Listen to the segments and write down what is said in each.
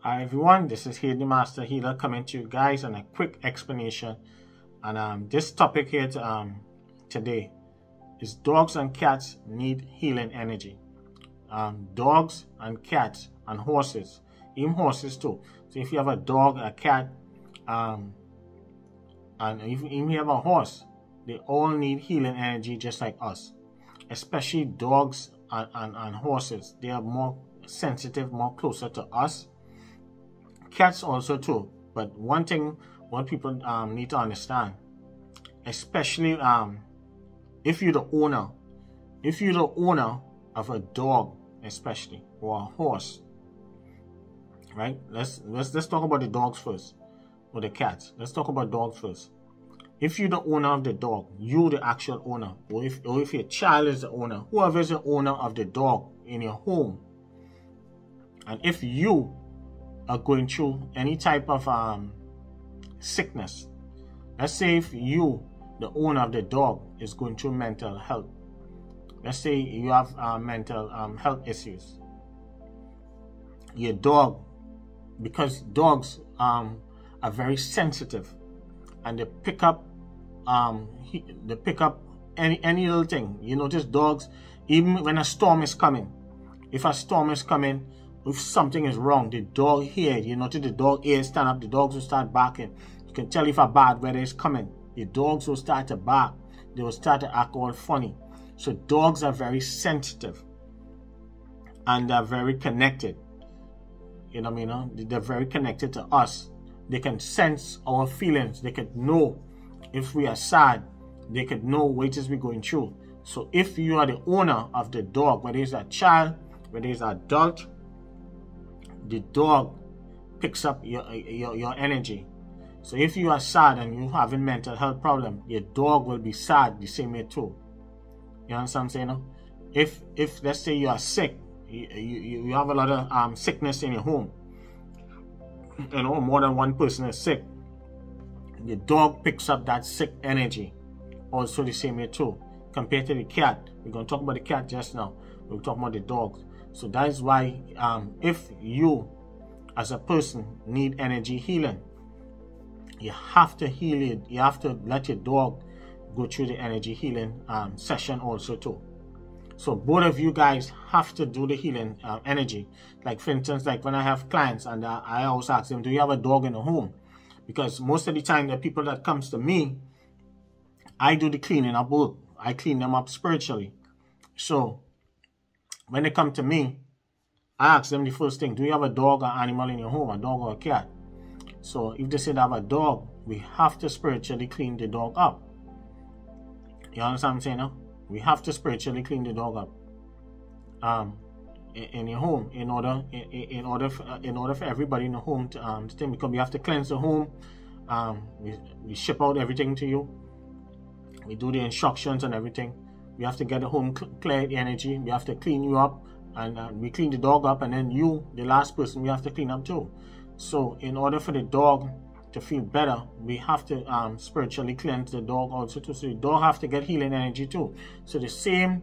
Hi everyone, this is here the Master Healer coming to you guys on a quick explanation. And this topic here today is dogs and cats need healing energy. Dogs and cats and horses, even horses too. So if you have a dog, a cat, and if you have a horse, they all need healing energy just like us. Especially dogs and horses. They are more sensitive, more closer to us. Cats also too, but one thing what people need to understand, especially if you're the owner of a dog, especially, or a horse, right? Let's talk about the dogs first, or the cats. Let's talk about dogs first. If you're the owner of the dog, you the actual owner, or if your child is the owner, whoever is the owner of the dog in your home, and if you are going through any type of sickness, let's say if you, the owner of the dog, is going through mental health, let's say you have mental health issues, your dog, because dogs are very sensitive and they pick up any little thing. You notice dogs, even when a storm is coming, if a storm is coming, if something is wrong, the dog hears. You notice the dog ears stand up, the dogs will start barking. You can tell if a bad weather is coming. The dogs will start to bark. They will start to act all funny. So dogs are very sensitive and they're very connected. You know what I mean? They're very connected to us. They can sense our feelings. They can know if we are sad. They can know what it is we're going through. So if you are the owner of the dog, whether it's a child, whether it's an adult, the dog picks up your energy. So if you are sad and you having mental health problem, your dog will be sad the same way too. You understand what I'm saying? If let's say you are sick, you have a lot of sickness in your home, you know, more than one person is sick, the dog picks up that sick energy also the same way too. Compared to the cat, we're going to talk about the cat just now, we'll talk about the dogs. So that is why if you as a person need energy healing, you have to heal it. You have to let your dog go through the energy healing session also too. So both of you guys have to do the healing energy. Like for instance, like when I have clients and I always ask them, do you have a dog in the home? Because most of the time the people that comes to me, I do the cleaning up work. I clean them up spiritually. So when they come to me, I ask them the first thing, do you have a dog or animal in your home, a dog or a cat? So if they say they have a dog, we have to spiritually clean the dog up. You understand what I'm saying now? We have to spiritually clean the dog up in your home in order for everybody in the home to think, because we have to cleanse the home. We ship out everything to you. We do the instructions and everything. We have to get the home clear the energy. We have to clean you up, and we clean the dog up, and then you, the last person, we have to clean up too. So in order for the dog to feel better, we have to spiritually cleanse the dog also too. So the dog have to get healing energy too. So the same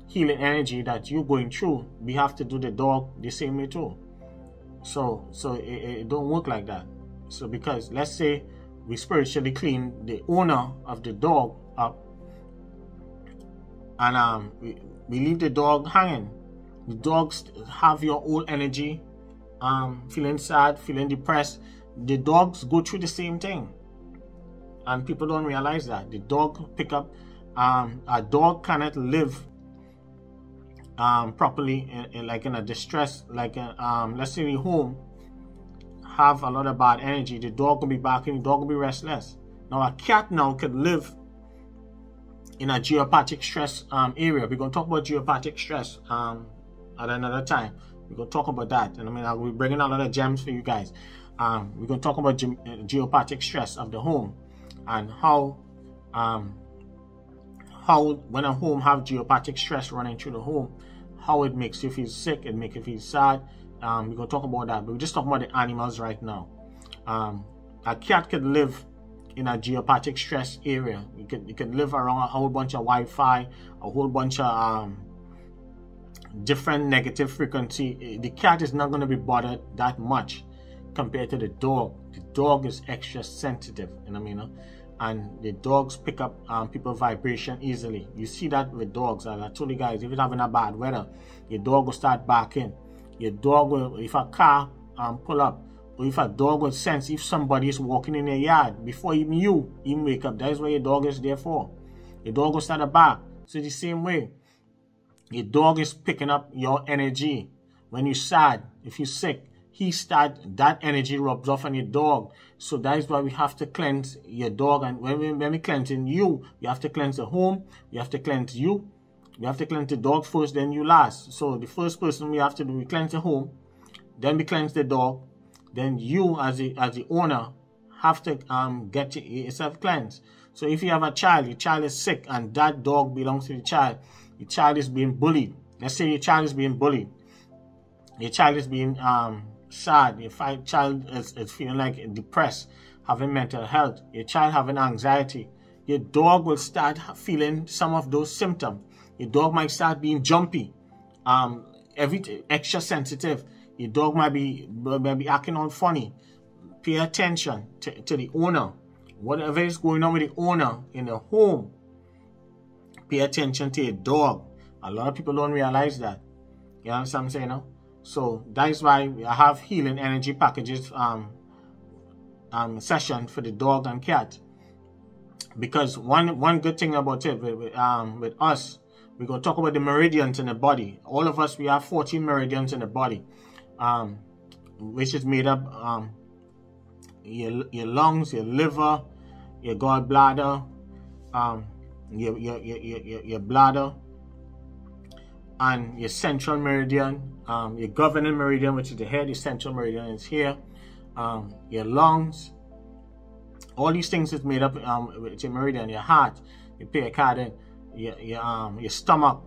healing energy that you're going through, we have to do the dog the same way too. So it don't work like that. So because let's say we spiritually clean the owner of the dog up, and we leave the dog hanging. The dogs have your old energy, feeling sad, feeling depressed. The dogs go through the same thing, and people don't realize that. The dog pick up, a dog cannot live properly in a distress, like let's say the home have a lot of bad energy. The dog will be barking, the dog will be restless. Now a cat now can live in a geopathic stress area. We're going to talk about geopathic stress at another time. We're going to talk about that. And I mean, I'll be bringing a lot of gems for you guys. We're going to talk about geopathic stress of the home, and how when a home have geopathic stress running through the home, how it makes you feel sick, it makes you feel sad. We're going to talk about that, but we're just talking about the animals right now. A cat could live in a geopathic stress area. You can live around a whole bunch of Wi-Fi, a whole bunch of different negative frequency. The cat is not going to be bothered that much compared to the dog. The dog is extra sensitive, you know what I mean? And the dogs pick up people's vibration easily. You see that with dogs. As I told you guys, if you're having a bad weather, your dog will start barking. Your dog will, if a car pull up, or if a dog will sense if somebody is walking in your yard before even you even wake up, that is what your dog is there for. Your dog will start to bark. So the same way, your dog is picking up your energy. When you're sad, if you're sick, that energy rubs off on your dog. So that is why we have to cleanse your dog. And when we cleansing you, you have to cleanse the home, you have to cleanse you. You have to cleanse the dog first, then you last. So the first person we have to do, we cleanse the home, then we cleanse the dog, then you as the owner have to get yourself cleansed. So if you have a child, your child is sick and that dog belongs to the child is being bullied. Let's say your child is being bullied. Your child is being sad. Your child is feeling like depressed, having mental health. Your child having anxiety. Your dog will start feeling some of those symptoms. Your dog might start being jumpy, extra sensitive. Your dog might be acting all funny. Pay attention to the owner. Whatever is going on with the owner in the home, pay attention to your dog. A lot of people don't realize that. You understand what I'm saying now? So that is why I have healing energy packages session for the dog and cat. Because one good thing about it with us, we're going to talk about the meridians in the body. All of us, we have 14 meridians in the body, which is made up your lungs, your liver, your gallbladder, your bladder, and your central meridian, your governing meridian, which is the head. Your central meridian is here. Your lungs. All these things is made up with your meridian. Your heart, your pericardium, your stomach,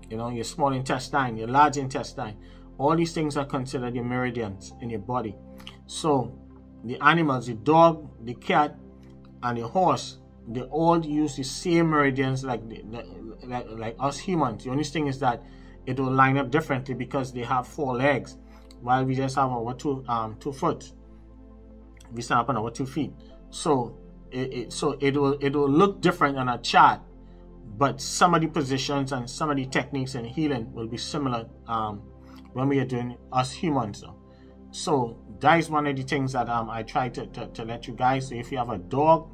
your small intestine, your large intestine. All these things are considered your meridians in your body. So the animals, the dog, the cat, and the horse, they all use the same meridians like us humans. The only thing is that it will line up differently because they have 4 legs, while we just have our 2 foot. We stand up on our 2 feet. So it will look different on a chart, but some of the positions and some of the techniques in healing will be similar when we are doing us humans. So that is one of the things that I try to let you guys. So if you have a dog,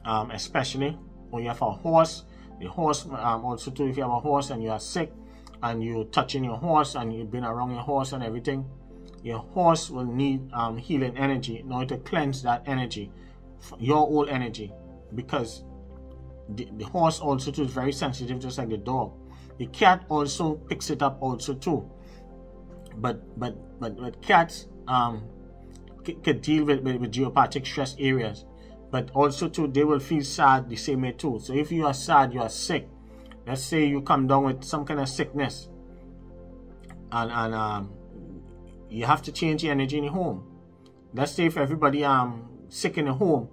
especially, or you have a horse, the horse also too. If you have a horse and you are sick and you're touching your horse and you've been around your horse and everything, your horse will need healing energy in order to cleanse that energy, your old energy, because the horse also too is very sensitive, just like the dog. The cat also picks it up also too, but cats could deal with geopathic stress areas, but also too they will feel sad the same way too. So if you are sad, you are sick, let's say you come down with some kind of sickness, and you have to change the energy in the home. Let's say if everybody sick in the home,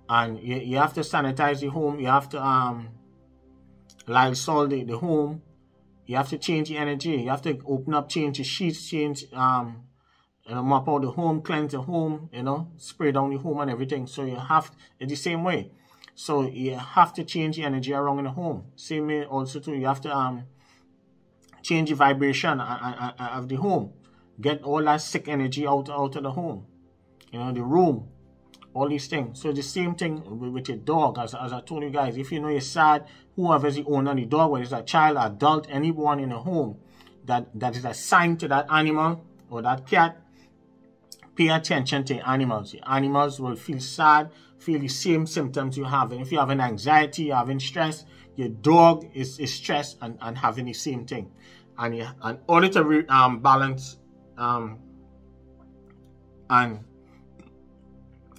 and you have to sanitize the home, you have to Lysol the home, you have to change the energy, you have to open up, change the sheets, change mop out the home, cleanse the home, spray down the home and everything. So you have it's the same way. So you have to change the energy around in the home. Same way also too, you have to change the vibration of the home. Get all that sick energy out of the home, the room, all these things. So the same thing with your dog. As I told you guys, if you know you're sad, whoever's the owner of the dog, whether it's a child, adult, anyone in the home that is assigned to that animal or that cat, pay attention to animals. The animals will feel sad, feel the same symptoms you have. And if you have an anxiety, you're having stress, your dog is stressed and having the same thing. And in order to balance and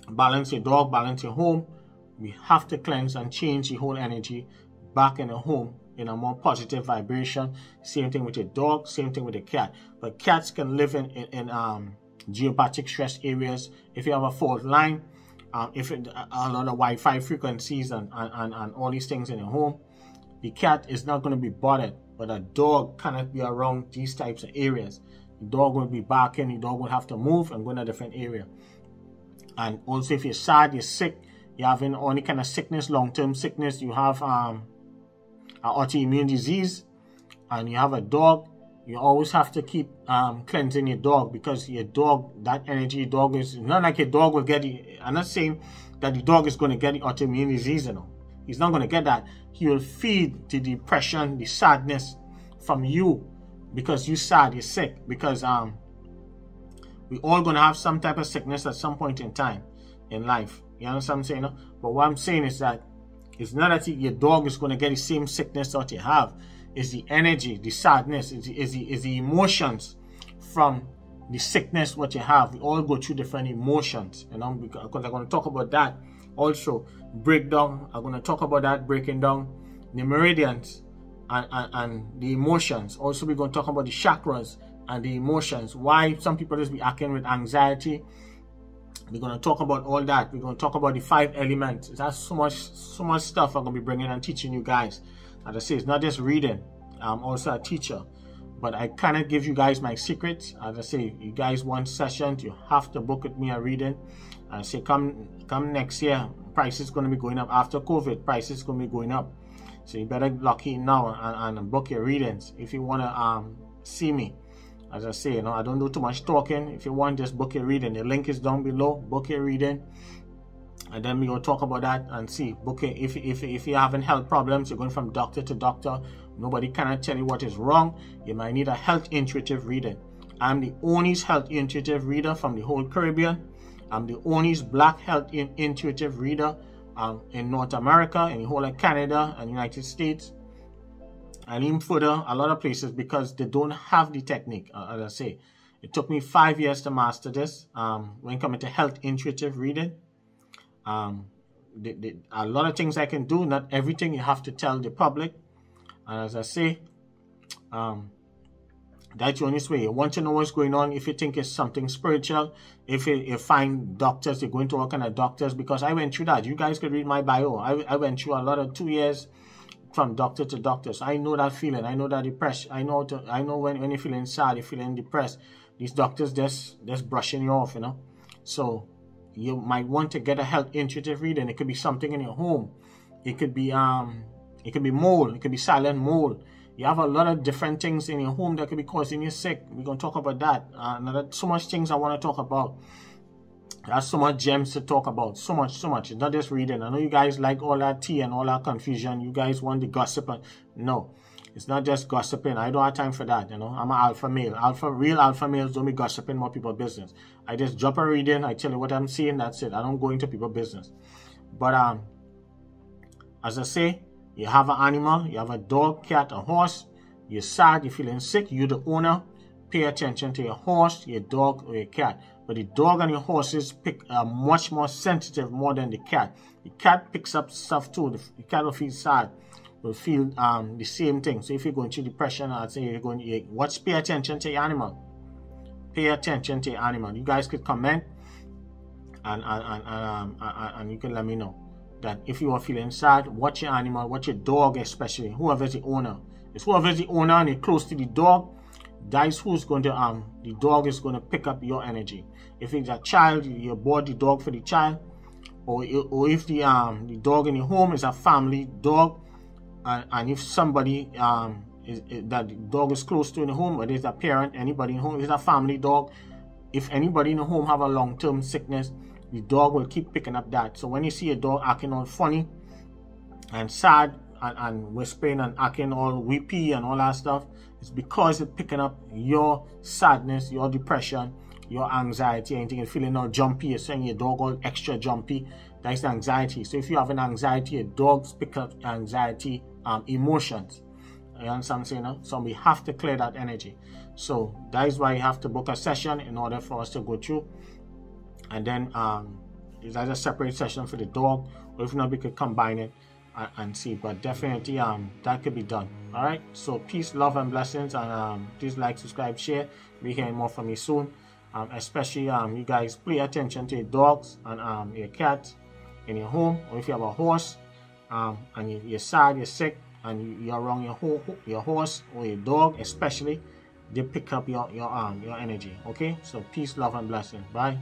balance your dog, balance your home, we have to cleanse and change the whole energy back in the home in a more positive vibration. Same thing with your dog, same thing with the cat. But cats can live in geopathic stress areas. If you have a fault line, if a lot of Wi-Fi frequencies and all these things in your home, the cat is not going to be bothered. But a dog cannot be around these types of areas. the dog will be barking, the dog will have to move and go in a different area. And also if you're sad, you're sick, you're having any kind of sickness, long-term sickness, you have an autoimmune disease, and you have a dog, you always have to keep cleansing your dog, because your dog, that energy, your dog is not like your dog will get it. I'm not saying that the dog is going to get the autoimmune disease, you know. He's not going to get that. He will feed the depression, the sadness from you, because you're sad, you're sick, because we all going to have some type of sickness at some point in time in life. You understand what I'm saying? No? But what I'm saying is that it's not that your dog is going to get the same sickness that you have. It's the energy, the sadness, is the emotions from the sickness what you have. We all go through different emotions, you know, because I'm going to talk about that. Also, breakdown, I'm going to talk about that, breaking down the meridians and the emotions. Also, we're going to talk about the chakras and the emotions. Why some people just be acting with anxiety. We're going to talk about all that. We're going to talk about the 5 elements. That's so much stuff I'm going to be bringing and teaching you guys. As I say, it's not just reading. I'm also a teacher. But I cannot give you guys my secrets. As I say, you guys want sessions, you have to book with me a reading. I say, come next year, price is going to be going up. After COVID, price is going to be going up. So you better lock in now and book your readings if you want to see me. As I say, you know, I don't do too much talking. If you want, just book your reading. The link is down below. Book your reading. And then we will talk about that and see. Book it. If you're having health problems, you're going from doctor to doctor, nobody cannot tell you what is wrong. You might need a health intuitive reading. I'm the only health intuitive reader from the whole Caribbean. I'm the only black health intuitive reader in North America, in the whole of Canada and United States, and even further, a lot of places, because they don't have the technique. As I say, it took me 5 years to master this. When coming to health intuitive reading, a lot of things I can do. Not everything you have to tell the public. And as I say, that's the honest way. You want to know what's going on. If you think it's something spiritual, if you find doctors, you're going to all kind of doctors, because I went through that. You guys could read my bio. I went through a lot of 2 years from doctor to doctor. So I know that feeling. I know that depression. I know when you're feeling sad, you're feeling depressed. These doctors just brushing you off, you know. So you might want to get a health intuitive reading. It could be something in your home. It could be mold. It could be silent mold. You have a lot of different things in your home that could be causing you sick. We're going to talk about that. So much things I want to talk about. There's so much gems to talk about. So much. It's not just reading. I know you guys like all that tea and all that confusion. You guys want the gossip. No, it's not just gossiping. I don't have time for that. You know, I'm an alpha male. Real alpha males don't be gossiping about people's business. I just drop a reading. I tell you what I'm seeing. That's it. I don't go into people's business. But as I say, you have an animal. You have a dog, cat, a horse. You're sad. You're feeling sick. You're the owner. Pay attention to your horse, your dog, or your cat. But the dog and your horses are much more sensitive more than the cat. The cat picks up stuff too. The cat will feel sad, will feel the same thing. So if you're going through depression, I'd say pay attention to your animal. Pay attention to your animal. You guys could comment and you can let me know that if you are feeling sad, watch your animal, watch your dog, especially whoever's the owner. If whoever's the owner and you're close to the dog, that's who's going to the dog is going to pick up your energy. If it's a child, you bought the dog for the child, or if the dog in your home is a family dog, and if somebody that the dog is close to in the home, whether it's a parent, anybody in the home, it's a family dog. If anybody in the home have a long-term sickness, the dog will keep picking up that. So when you see a dog acting all funny and sad and whispering and acting all weepy and all that stuff, it's because it's picking up your sadness, your depression, your anxiety, anything. You're feeling all jumpy, you're saying your dog all extra jumpy. That's the anxiety. So if you have an anxiety, your dogs pick up anxiety emotions. You understand what I'm saying now? So we have to clear that energy. So that is why you have to book a session in order for us to go through. And then there's a separate session for the dog, or if not, we could combine it and see. But definitely that could be done. All right, so peace, love, and blessings, and please like, subscribe, share. We're hearing more from me soon. Especially you guys pay attention to your dogs and your cats in your home, or if you have a horse and you're sad, you're sick, and you're around your horse or your dog, especially they pick up your energy. Okay, so peace, love, and blessing. Bye.